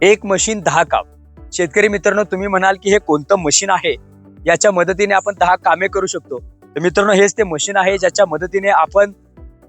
एक मशीन 10 काम. शेतकरी मित्रांनो, तुम्ही म्हणाल की हे कोणतं मशीन आहे, याच्या मदतीने आपण 10 कामे करू शकतो. तर मित्रांनो, हेच ते मशीन आहे ज्याच्या मदतीने आपण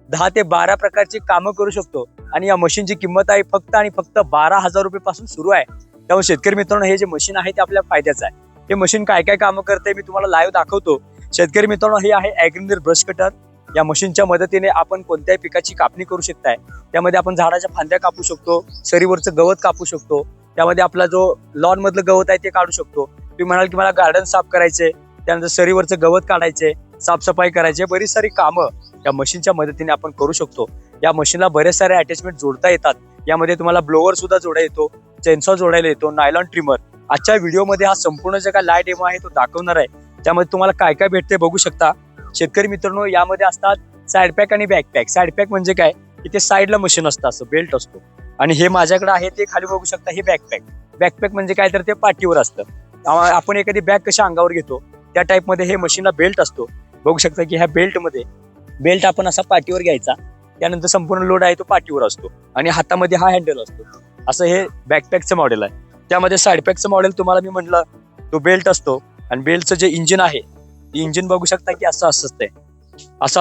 10 ते 12 प्रकारची कामं करू शकतो. आणि या मशीनची किंमत आहे फक्त आणि फक्त 12,000 रुपये पासून सुरू आहे. त्यामुळे शेतकरी मित्रांनो, हे जे मशीन आहे ते आपल्या फायद्याचं आहे. हे मशीन काय काय कामं करते मी तुम्हाला लाईव्ह दाखवतो. शेतकरी मित्रांनो, हे आहे ॲग्रीनीर ब्रश कटर. या मशीनच्या मदतीने आपण कोणत्याही पिकाची कापणी करू शकताय. त्यामध्ये आपण झाडाच्या फांद्या कापू शकतो, सरीवरचं गवत कापू शकतो. त्यामध्ये आपला जो लॉन मधलं गवत आहे ते काढू शकतो. तुम्ही म्हणाल की मला गार्डन साफ करायचे, त्यानंतर सरीवरचं गवत काढायचे, साफसफाई करायचे, बरीच सारी कामं या मशीनच्या मदतीने आपण करू शकतो. या मशीनला बरेच सारे अटॅचमेंट जोडता येतात. यामध्ये तुम्हाला ब्लोअर सुद्धा जोडता येतो, चेनसॉ जोडायला येतो, नायलॉन ट्रिमर. आजच्या व्हिडिओमध्ये हा संपूर्ण जे काय लाईव्ह डेमो आहे तो दाखवणार आहे. त्यामध्ये तुम्हाला काय काय भेटते बघू शकता. शेतकरी मित्रांनो, यामध्ये असतात साईड पॅक आणि बॅकपॅक. साईड पॅक म्हणजे काय, इथे साईडला मशीन असतं, असं बेल्ट असतो. आणि हे माझ्याकडे आहे ते खाली बघू शकता, हे बॅकपॅक. बॅकपॅक म्हणजे काय, तर ते पाठीवर असतं. आपण एखादी बॅग कशी अंगावर घेतो त्या टाईपमध्ये हे मशीनला बेल्ट असतो. बघू शकता की ह्या बेल्टमध्ये बेल्ट आपण असा पाठीवर घ्यायचा, त्यानंतर संपूर्ण लोड आहे तो पाठीवर असतो आणि हातामध्ये हा हँडल असतो. असं हे बॅकपॅकचं मॉडेल आहे. त्यामध्ये साईडपॅकचं मॉडेल तुम्हाला मी म्हटलं तो बेल्ट असतो आणि बेल्टचं जे इंजिन आहे, इंजिन बघू शकता की असं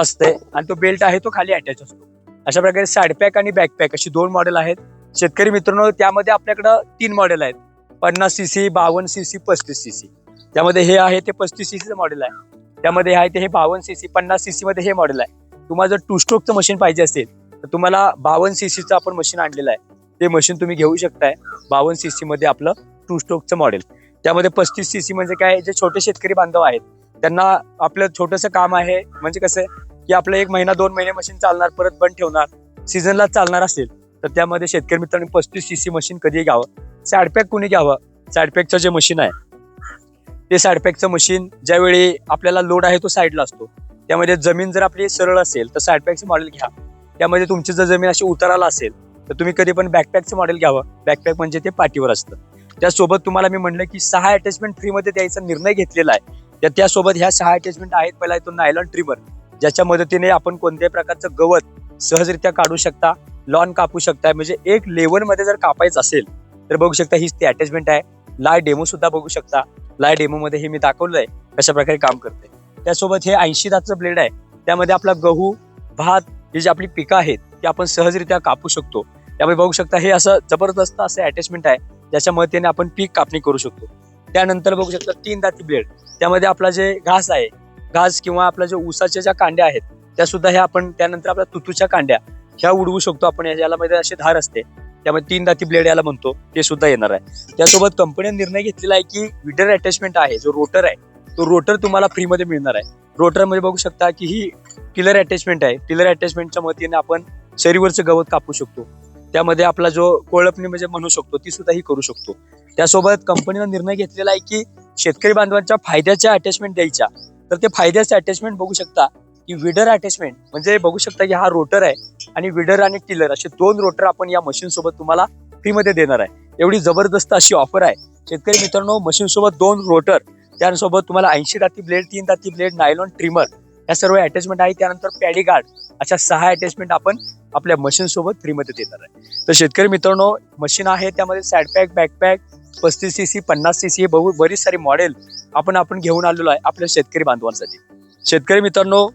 असतंय आणि तो बेल्ट आहे तो खाली अटॅच असतो. अशा प्रकारे साईडपॅक आणि बॅकपॅक अशी 2 मॉडेल आहेत. शेतकरी मित्रांनो, त्यामध्ये आपल्याकडं 3 मॉडेल आहेत, 50cc, 52cc, 35cc. त्यामध्ये हे आहे ते 35cc मॉडेल आहे. त्यामध्ये आहे ते हे 52cc, 50cc मध्ये हे मॉडेल आहे. तुम्हाला जर 2 स्ट्रोकचं मशीन पाहिजे असेल तर तुम्हाला 52cc आपण मशीन आणलेलं आहे, ते मशीन तुम्ही घेऊ शकताय. 52cc मध्ये आपलं 2 स्ट्रोकचं मॉडेल. त्यामध्ये 35cc म्हणजे काय, जे छोटे शेतकरी बांधव आहेत त्यांना आपलं छोटंसं काम आहे, म्हणजे कसं की आपलं 1 महिना 2 महिने मशीन चालणार, परत बंद ठेवणार, सीझनला चालणार असेल तर त्यामध्ये शेतकरी मित्रांनी 35cc मशीन कधी घ्यावं. साईडपॅक कोणी घ्यावं, साईडपॅकचं जे मशीन आहे ते साईडपॅकचं मशीन ज्यावेळी आपल्याला लोड आहे तो साईडला असतो. त्यामध्ये जमीन जर आपली सरळ असेल तर साईडपॅकचं मॉडेल घ्या. त्यामध्ये तुमची जर जमीन अशी उताराला असेल तर तुम्ही कधी पण बॅकपॅकचं मॉडेल घ्यावं. बॅकपॅक म्हणजे ते पाठीवर असतं. त्यासोबत तुम्हाला मी म्हणलं की 6 अटॅचमेंट फ्रीमध्ये द्यायचा निर्णय घेतलेला आहे. त्यासोबत ह्या 6 अटॅचमेंट आहेत. पहिला येतो नायलॉन ट्रिमर, ज्याच्या मदतीने आपण कोणत्याही प्रकारचं गवत सहजरित्या काढू शकता, लॉन कापू शकता. म्हणजे एक लेवलमध्ये जर कापायचं असेल तर बघू शकता हीच ती अटॅचमेंट आहे. लाईव्ह डेमो सुद्धा बघू शकता. लाईव्ह डेमो मध्ये हे मी दाखवलंय कशा प्रकारे काम करते. त्यासोबत हे 80 दातचं ब्लेड आहे. त्यामध्ये आपला गहू, भात ही जी आपली पिकं आहेत ती आपण सहजरित्या कापू शकतो. त्यामुळे बघू शकता हे असं जबरदस्त असं अटॅचमेंट आहे, ज्याच्या मदतीने आपण पीक कापणी करू शकतो. त्यानंतर बघू शकता 3 दाती ब्लेड. त्यामध्ये आपला जे घास आहे, घास किंवा आपल्या जे ऊसाच्या ज्या कांड्या आहेत त्या सुद्धा ह्या आपण, त्यानंतर आपल्या तुतूच्या कांड्या ह्या उडवू शकतो आपण. याला मध्ये अशी धार असते, त्यामध्ये 3 दाती ब्लेड याला म्हणतो, ते सुद्धा येणार आहे. त्यासोबत कंपनीने निर्णय घेतलेला आहे की विडर अटॅचमेंट आहे, जो रोटर आहे तो रोटर तुम्हाला फ्रीमध्ये मिळणार आहे. रोटर मध्ये बघू शकता की ही टिलर अटॅचमेंट आहे. टिलर अटॅचमेंटच्या मदतीने आपण सरीवरचं गवत कापू शकतो. त्यामध्ये आपला जो कोळपणी म्हणजे म्हणू शकतो ती सुद्धा ही करू शकतो. त्यासोबत कंपनीनं निर्णय घेतलेला आहे की शेतकरी बांधवांच्या फायद्याच्या अटॅचमेंट द्यायच्या. तर ते फायद्याचे अटॅचमेंट बघू शकता की विडर अटॅचमेंट म्हणजे बघू शकता की हा रोटर आहे आणि विडर आणि टिलर असे 2 रोटर आपण या मशीन सोबत तुम्हाला फ्रीमध्ये देणार आहे. एवढी जबरदस्त अशी ऑफर आहे शेतकरी मित्रांनो. मशीन सोबत 2 रोटर, त्यासोबत तुम्हाला 80 दाती ब्लेड, 3 दाती ब्लेड, नायलॉन ट्रिमर या सर्व अटॅचमेंट आहे. त्यानंतर पॅडी गार्ड, अशा 6 अटॅचमेंट आपण आपल्या मशीन सोबत फ्रीमध्ये देणार आहे. तर शेतकरी मित्रांनो, मशीन आहे त्यामध्ये साईडपॅक, बॅकपॅक, 35cc, 50cc बरीच सारी मॉडेल आपण घेऊन आलेलो आहे आपल्या शेतकरी बांधवांसाठी. शेतकरी मित्रांनो,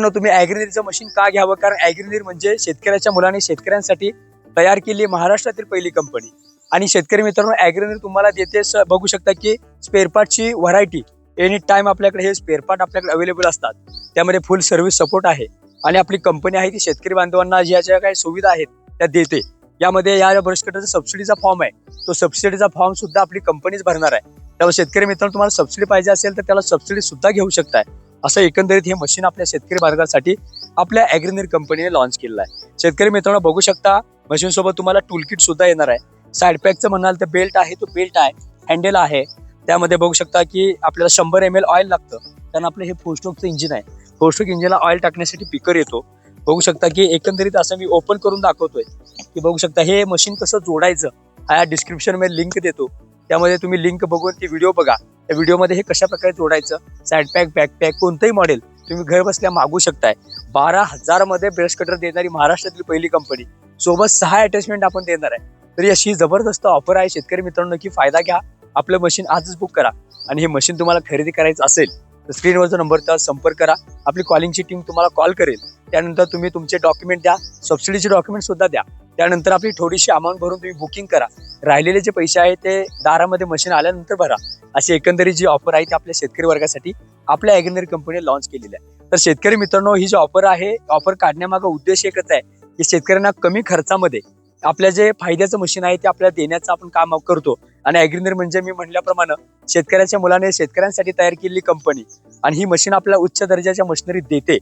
तुम्ही ॲग्रीनीरचं मशीन का घ्यावं, कारण ॲग्रीनीर म्हणजे शेतकऱ्याच्या मुलाने शेतकऱ्यांसाठी तयार केली महाराष्ट्रातील पहिली कंपनी. आणि शेतकरी मित्रांनो, ॲग्रीनीर तुम्हाला देते बघू शकता की स्पेअर पार्टची व्हरायटी एनी टाइम आपल्याकडे हे स्पेअर पार्ट आपल्याकडे अवेलेबल असतात. त्यामध्ये फुल सर्व्हिस सपोर्ट आहे आणि आपली कंपनी आहे ती शेतकरी बांधवांना ज्या ज्या काही सुविधा आहेत त्या देते. यामध्ये या ब्रश कटरचा सबसिडीचा फॉर्म आहे, तो सबसिडीचा फॉर्म सुद्धा आपली कंपनीच भरणार आहे. त्यामुळे शेतकरी मित्रांनो, तुम्हाला सबसिडी पाहिजे असेल तर त्याला सबसिडी सुद्धा घेऊ शकताय. असं एकंदरीत हे मशीन आपल्या शेतकरी बांधवांसाठी आपल्या ॲग्रीनीर कंपनीने लॉन्च केलेलं आहे. शेतकरी मित्रांनो, बघू शकता मशीन सोबत तुम्हाला टूल किट सुद्धा येणार आहे. साईडपॅकचं म्हणाल तर बेल्ट आहे, तो बेल्ट आहे, हँडल आहे. त्यामध्ये बघू शकता की आपल्याला 100 ml ऑइल लागतं, कारण आपलं हे 4 स्ट्रोकचं इंजिन आहे. 4 स्ट्रोक इंजिनला ऑइल टाकण्यासाठी पिकर येतो. बघू शकता की एकंदरीत असं मी ओपन करून दाखवतोय की बघू शकता हे मशीन कसं जोडायचं, हा डिस्क्रिप्शन मध्ये लिंक देतो. त्यामध्ये तुम्ही लिंक बघून ती व्हिडिओ बघा. त्या व्हिडिओमध्ये हे कशा प्रकारे जोडायचं. साईडपॅक, बॅकपॅक कोणतंही मॉडेल तुम्ही घर बसल्या मागू शकताय. 12,000 मध्ये ब्रश कटर देणारी महाराष्ट्रातील पहिली कंपनी, सोबत 6 अटॅचमेंट आपण देणार आहे. तरी अशी जबरदस्त ऑफर आहे शेतकरी मित्रांनो, नक्की फायदा घ्या. आपलं मशीन आजच बुक करा आणि हे मशीन तुम्हाला खरेदी करायचं असेल तर स्क्रीनवर जो नंबर त्यावर संपर्क करा. आपली कॉलिंगची टीम तुम्हाला कॉल करेल. त्यानंतर तुम्ही तुमचे डॉक्युमेंट द्या, सबसिडीचे डॉक्युमेंट सुद्धा द्या. त्यानंतर आपली थोडीशी अमाऊंट भरून तुम्ही बुकिंग करा. राहिलेले जे पैसे आहेत ते दारामध्ये मशीन आल्यानंतर भरा. अशी एकंदरीत जी ऑफर आहे ती आपल्या शेतकरी वर्गासाठी आपल्या ॲग्रीनरी कंपनीने लॉन्च केलेली आहे. तर शेतकरी मित्रांनो, ही जी ऑफर आहे, ऑफर काढण्यामागे उद्देश एकच आहे की शेतकऱ्यांना कमी खर्चामध्ये आपल्या जे फायद्याचं मशीन आहे ते आपल्याला देण्याचं आपण काम करतो. आणि ॲग्रीनरी म्हणजे मी म्हटल्याप्रमाणे शेतकऱ्याच्या मुलाने शेतकऱ्यांसाठी तयार केलेली कंपनी, आणि ही मशीन आपल्याला उच्च दर्जाच्या मशिनरी देते.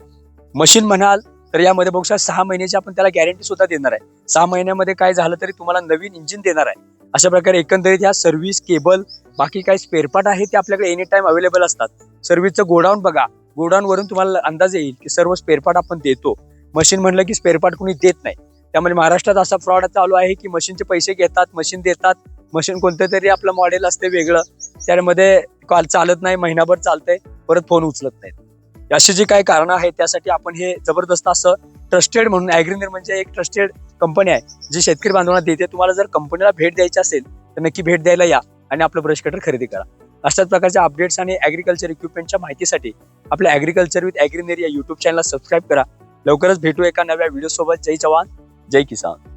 मशीन म्हणाल तर यामध्ये बघू शकता 6 महिन्याची आपण त्याला गॅरंटी सुद्धा देणार आहे. 6 महिन्यामध्ये काय झालं तरी तुम्हाला नवीन इंजिन देणार आहे. अशा प्रकारे एकंदरीत ह्या सर्व्हिस, केबल, बाकी काही स्पेअर पार्ट आहे ते आपल्याकडे एनी टाइम अवेलेबल असतात. सर्व्हिसचं गोडाऊन बघा, गोडाऊन वरून तुम्हाला अंदाज येईल की सर्व स्पेअर पार्ट आपण देतो. मशीन म्हणलं की स्पेअर पार्ट कोणी देत नाही. त्यामुळे महाराष्ट्रात असा फ्रॉड चालू आहे की मशीनचे पैसे घेतात, मशीन देतात, मशीन कोणतं तरी आपलं मॉडेल असते वेगळं, त्यामध्ये कॉल चालत नाही, महिनाभर चालतंय, परत फोन उचलत नाहीत. अशी जी काही कारणं आहेत त्यासाठी आपण हे जबरदस्त असं ट्रस्टेड म्हणून, ॲग्रीनरी म्हणजे एक ट्रस्टेड कंपनी आहे जी शेतकरी बांधवांना देते. तुम्हाला जर कंपनीला भेट द्यायची असेल तर नक्की भेट द्यायला या आणि आपलं ब्रश कटर खरेदी करा. अशाच प्रकारच्या अपडेट्स आणि ॲग्रिकल्चर इक्विपमेंटच्या माहितीसाठी आपल्या ॲग्रिकल्चर विथ ॲग्रीनरी या यूट्यूब चॅनलला सबस्क्राईब करा. लवकरच भेटू एका नव्या व्हिडिओ सोबत. जय जवान, जय किसान.